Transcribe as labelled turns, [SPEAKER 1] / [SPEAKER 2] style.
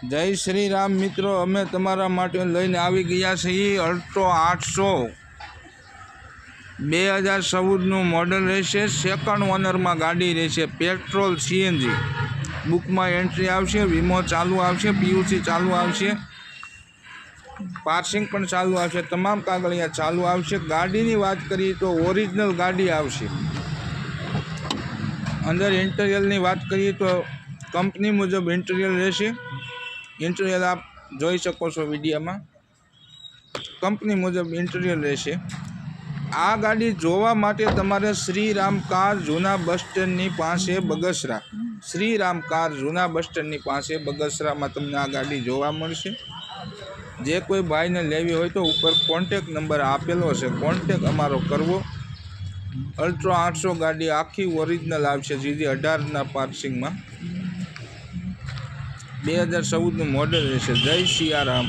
[SPEAKER 1] जय श्री राम मित्रों, अमे तमारा माटे लईने आवी गया छीए अल्ट्रो 800 2014 मॉडल रहेशे। सेकंड ओनर में गाड़ी रहेशे। पेट्रोल सीएनजी बुक में एंट्री आवशे, वीमो चालू आवशे, पीयूसी चालू आवशे, पार्सिंग पण चालू आवशे, तमाम कागळिया चालू आवशे। गाड़ीनी वात करीए तो ओरिजिनल गाड़ी आवशे। अंदर इंटीरियरनी वात करीए तो कंपनी मुजब इंटीरियर रहेशे। इंटीरियर आप જોઈ શકો છો વિડીયોમાં। કંપની મુજબ ઇન્ટિરિયર રહેશે। આ ગાડી જોવા માટે તમારે શ્રીરામ કાર જૂના બસ સ્ટેન્ડની પાસે બગસરા, શ્રીરામ કાર જૂના બસ સ્ટેન્ડની પાસે બગસરામાં તમને આ ગાડી જોવા મળશે। જે કોઈ ભાઈને લેવી હોય તો ઉપર કોન્ટેક નંબર આપેલો છે, કોન્ટેક અમારો કરવો। અલ્ટ્રો 800 ગાડી આખી ઓરિજિનલ આવશે, જીજી 18ના પાર્સિંગમાં 2014 મોડલ રહેશે। જય સિયારામ।